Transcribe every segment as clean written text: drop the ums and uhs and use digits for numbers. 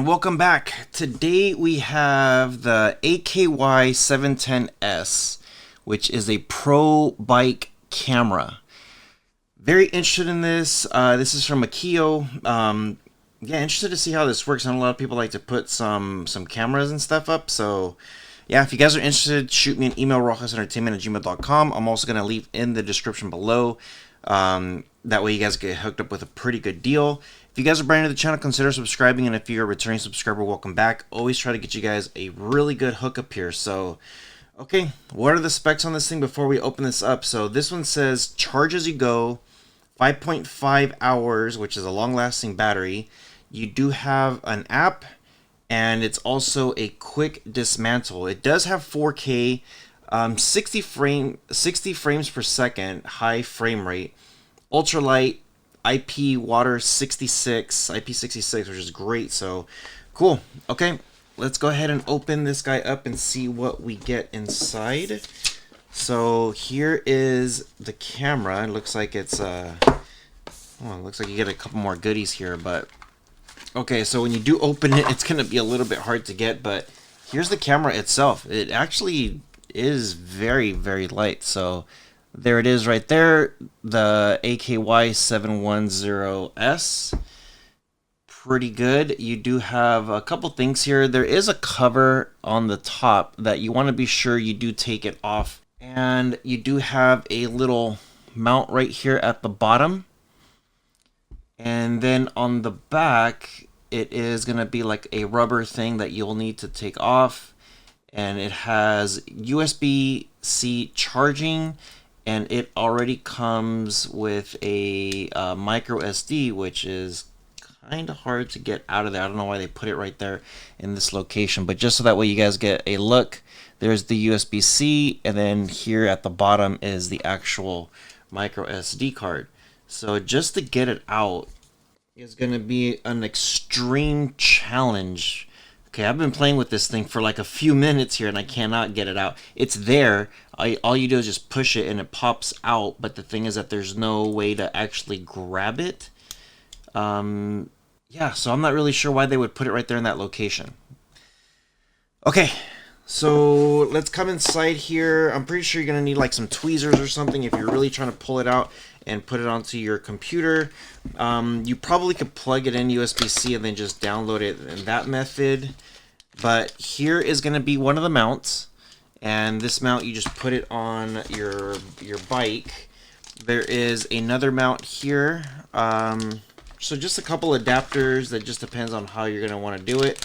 welcome back. Today we have the AKY 710S, which is a pro bike camera. Very interested in this. This is from Akeeyo. Yeah, interested to see how this works. I know a lot of people like to put some cameras and stuff up. So yeah, if you guys are interested, shoot me an email, rohasentertainment@gmail.com. I'm also going to leave in the description below. That way you guys get hooked up with a pretty good deal. If you guys are brand new to the channel, consider subscribing, and if you're a returning subscriber, welcome back. Always try to get you guys a really good hookup here. So, okay, what are the specs on this thing before we open this up? So this one says charge as you go, 5.5 hours, which is a long-lasting battery. You do have an app, and it's also a quick dismantle. It does have 4K, 60 frames per second, high frame rate, ultralight, IP66, which is great. So cool. Okay, let's go ahead and open this guy up and see what we get inside. So here is the camera. It looks like it's it looks like you get a couple more goodies here, but okay, so when you do open it, it's gonna be a little bit hard to get, but here's the camera itself. It actually is very, very light. So there it is right there, the AKY 710S. Pretty good. You do have a couple things here. There is a cover on the top that you want to be sure you do take it off. And you do have a little mount right here at the bottom. And then on the back, it is going to be like a rubber thing that you'll need to take off. And it has USB-C charging. And it already comes with a micro SD, which is kind of hard to get out of there. I don't know why they put it right there in this location, but just so that way you guys get a look, there's the USB-C, and then here at the bottom is the actual micro SD card. So just to get it out is going to be an extreme challenge. Okay, I've been playing with this thing for like a few minutes here and I cannot get it out. It's there. All you do is just push it and it pops out, but the thing is that there's no way to actually grab it. Yeah, so I'm not really sure why they would put it right there in that location. Okay, so let's come inside here. I'm pretty sure you're going to need like some tweezers or something if you're really trying to pull it out and put it onto your computer. You probably could plug it in USB-C and then just download it in that method. But here is going to be one of the mounts. And this mount, you just put it on your bike. There is another mount here. So just a couple adapters. That just depends on how you're going to want to do it.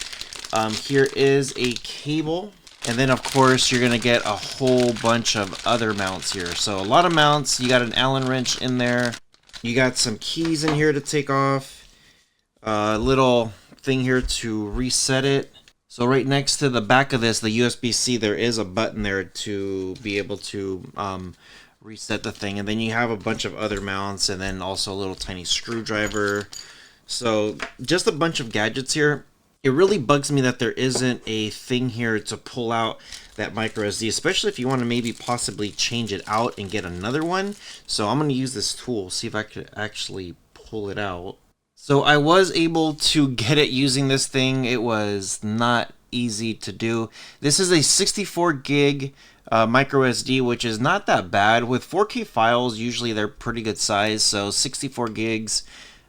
Here is a cable. And then, of course, you're going to get a whole bunch of other mounts here. So a lot of mounts. You got an Allen wrench in there. You got some keys in here to take off. A little thing here to reset it. So right next to the back of this, the USB-C, there is a button there to be able to reset the thing. And then you have a bunch of other mounts and then also a little tiny screwdriver. So just a bunch of gadgets here. It really bugs me that there isn't a thing here to pull out that micro SD, especially if you want to maybe possibly change it out and get another one. So I'm going to use this tool, see if I could actually pull it out. So I was able to get it using this thing. It was not easy to do. This is a 64 gig micro SD, which is not that bad. With 4K files, usually they're pretty good size. So 64 gigs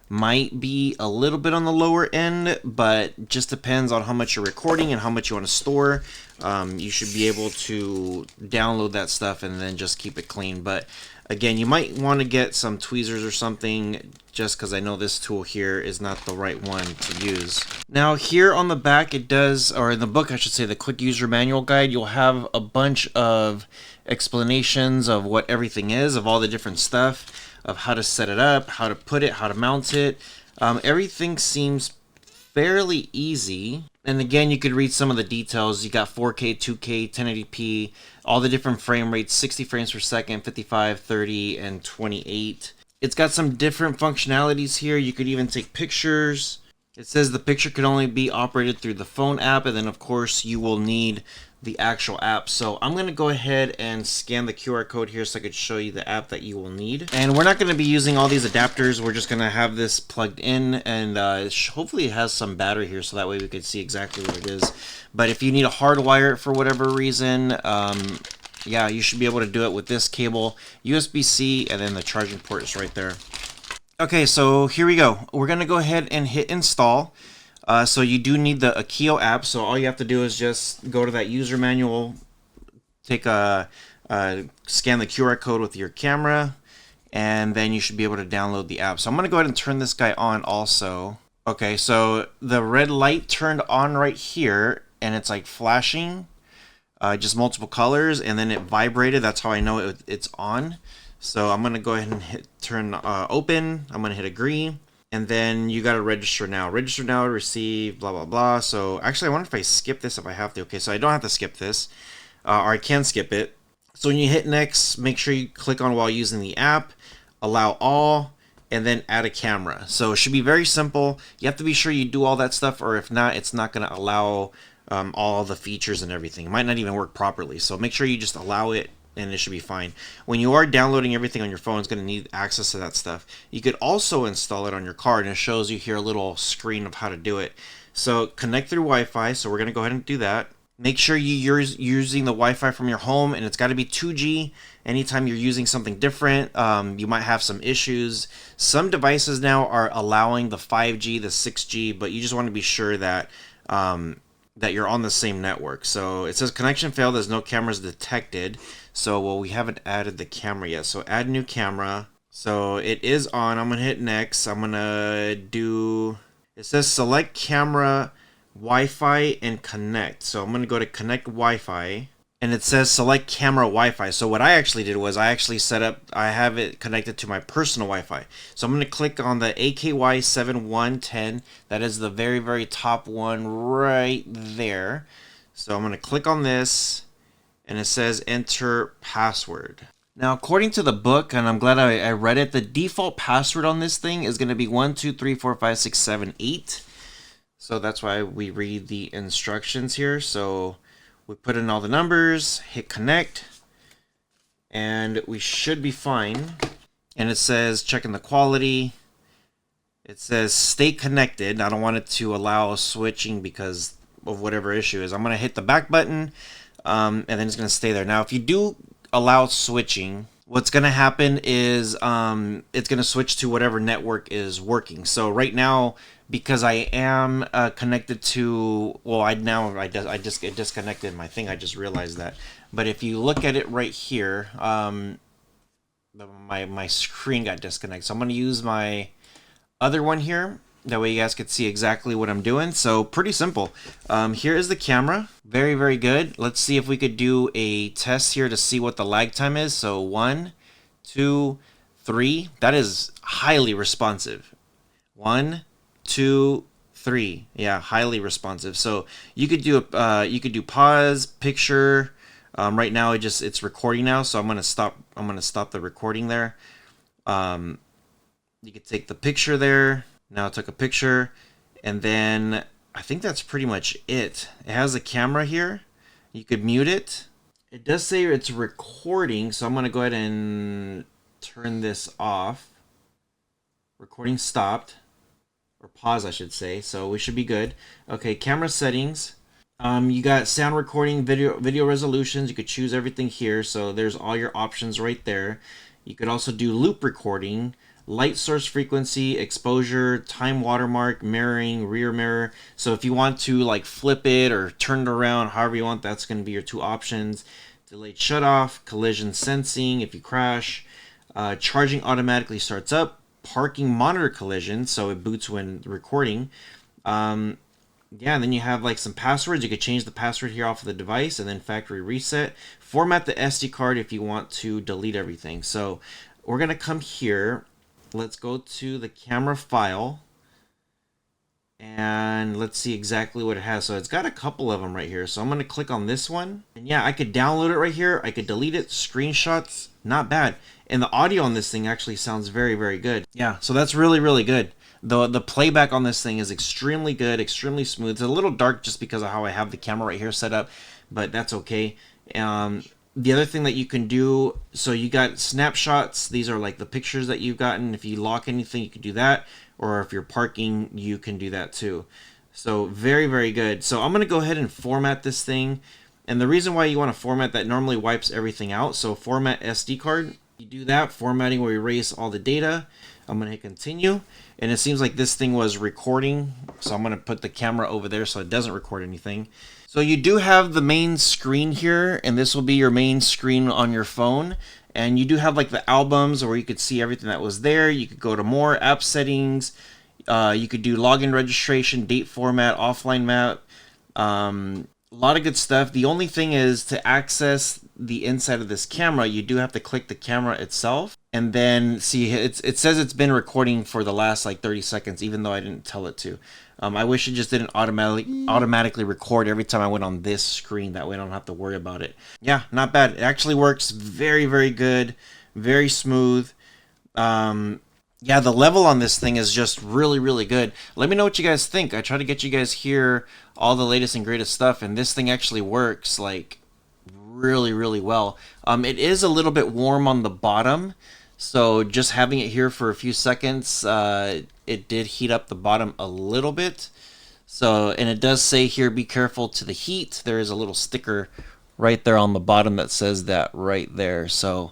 might be a little bit on the lower end, but just depends on how much you're recording and how much you want to store. You should be able to download that stuff and then just keep it clean. But again, you might want to get some tweezers or something, just because I know this tool here is not the right one to use. Now here on the back, it does, or in the book I should say, the quick user manual guide, you'll have a bunch of explanations of what everything is, of all the different stuff, of how to set it up, how to put it, how to mount it. Everything seems fairly easy. And again, you could read some of the details. You got 4K, 2K, 1080p, all the different frame rates, 60 frames per second, 55, 30, and 28. It's got some different functionalities here. You could even take pictures. It says the picture can only be operated through the phone app, and then of course you will need the actual app. So I'm going to go ahead and scan the QR code here so I could show you the app that you will need. And we're not going to be using all these adapters. We're just going to have this plugged in, and hopefully it has some battery here so that way we could see exactly what it is. But if you need to hardwire it for whatever reason, yeah, you should be able to do it with this cable, USB-C, and then the charging port is right there. Okay, so here we go. We're going to go ahead and hit install. So you do need the Akeeyo app. So all you have to do is just go to that user manual, take a scan the QR code with your camera, and then you should be able to download the app. So I'm going to go ahead and turn this guy on also. Okay, so the red light turned on right here, and it's like flashing, just multiple colors, and then it vibrated. That's how I know it's on. So I'm going to go ahead and hit turn open. I'm going to hit agree. And then you got to register now. Register now, receive, blah, blah, blah. So actually, I wonder if I skip this if I have to. Okay, so I don't have to skip this. Or I can skip it. So when you hit next, make sure you click on while using the app, allow all, and then add a camera. So it should be very simple. You have to be sure you do all that stuff, or if not, it's not going to allow all the features and everything. It might not even work properly. So make sure you just allow it, and it should be fine. When you are downloading everything on your phone, it's going to need access to that stuff. You could also install it on your car, and it shows you here a little screen of how to do it. So connect through Wi-Fi, so we're going to go ahead and do that. Make sure you're using the Wi-Fi from your home, and it's got to be 2G. Anytime you're using something different, you might have some issues. Some devices now are allowing the 5G, the 6G, but you just want to be sure that that you're on the same network. So it says connection failed, there's no cameras detected. So, well, we haven't added the camera yet. So add new camera. So it is on. I'm going to hit next. I'm going to do, it says select camera, Wi-Fi, and connect. So I'm going to go to connect Wi-Fi. And it says select camera Wi-Fi. So what I actually did was I actually set up, I have it connected to my personal Wi-Fi. So I'm going to click on the AKY 710. That is the very, very top one right there. So I'm going to click on this. And it says enter password. Now, according to the book, and I'm glad I read it, the default password on this thing is going to be 1 2 3 4 5 6 7 8. So that's why we read the instructions here. So we put in all the numbers, hit connect, and we should be fine. And it says checking the quality. It says stay connected. I don't want it to allow switching because of whatever issue is. I'm going to hit the back button. And then it's going to stay there. Now, if you do allow switching, what's going to happen is it's going to switch to whatever network is working. So right now, because I am connected to, well, I just it disconnected my thing. I just realized that. But if you look at it right here, my screen got disconnected. So I'm going to use my other one here. That way you guys could see exactly what I'm doing. So pretty simple. Here is the camera. Very, very good. Let's see if we could do a test here to see what the lag time is. So 1, 2, 3. That is highly responsive. 1, 2, 3. Yeah, highly responsive. So you could do pause, picture. Right now it's recording now, so I'm gonna stop the recording there. You could take the picture there. Now I took a picture, and then I think that's pretty much it. It has a camera here. You could mute it. It does say it's recording, so I'm going to go ahead and turn this off. Recording stopped, or pause I should say, so we should be good. Okay, camera settings. You got sound recording, video resolutions. You could choose everything here, so there's all your options right there. You could also do loop recording, light source frequency, exposure, time watermark, mirroring, rear mirror. So if you want to like flip it or turn it around, however you want, that's going to be your two options. Delayed shutoff, collision sensing if you crash, charging automatically starts up, parking monitor collision, so it boots when recording. Yeah, and then you have like some passwords. You could change the password here off of the device, and then factory reset. Format the SD card if you want to delete everything. So we're going to come here. Let's go to the camera file, and let's see exactly what it has. So it's got a couple of them right here. So I'm going to click on this one, and yeah, I could download it right here. I could delete it, screenshots, not bad. And the audio on this thing actually sounds very, very good. Yeah, so that's really, really good. The playback on this thing is extremely good, extremely smooth. It's a little dark just because of how I have the camera right here set up, but that's okay. The other thing that you can do, so you got snapshots. These are like the pictures that you've gotten. If you lock anything, you can do that. Or if you're parking, you can do that too. So very, very good. So I'm going to go ahead and format this thing. And the reason why you want to format that normally wipes everything out. So format SD card. You do that. Formatting will erase all the data. I'm going to hit continue. And it seems like this thing was recording. So I'm going to put the camera over there so it doesn't record anything. So you do have the main screen here, and this will be your main screen on your phone. And you do have like the albums where you could see everything that was there. You could go to more app settings. You could do login registration, date format, offline map. A lot of good stuff. The only thing is to access the inside of this camera, you do have to click the camera itself. And then see, it says it's been recording for the last like 30 seconds, even though I didn't tell it to. I wish it just didn't automatically record every time I went on this screen. That way I don't have to worry about it. Yeah, not bad. It actually works very, very good. Very smooth. Yeah, the level on this thing is just really, really good. Let me know what you guys think. I try to get you guys here all the latest and greatest stuff, and this thing actually works like really, really well. It is a little bit warm on the bottom, so just having it here for a few seconds, it did heat up the bottom a little bit. So, and it does say here, be careful to the heat. There is a little sticker right there on the bottom that says that right there. So,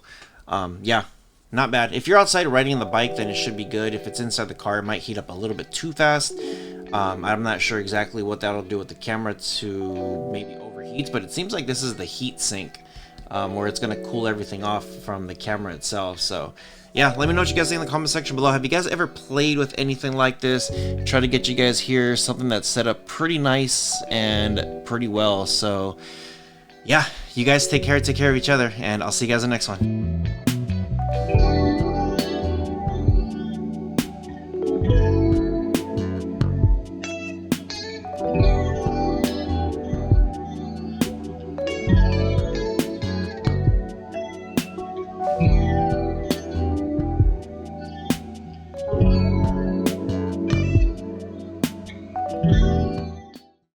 yeah, not bad. If you're outside riding the bike, then it should be good. If it's inside the car, it might heat up a little bit too fast. I'm not sure exactly what that'll do with the camera to maybe overheat, but it seems like this is the heat sink, where it's going to cool everything off from the camera itself. So yeah, let me know what you guys think in the comment section below. Have you guys ever played with anything like this? Try to get you guys here something that's set up pretty nice and pretty well. So yeah, you guys take care of each other, and I'll see you guys in the next one.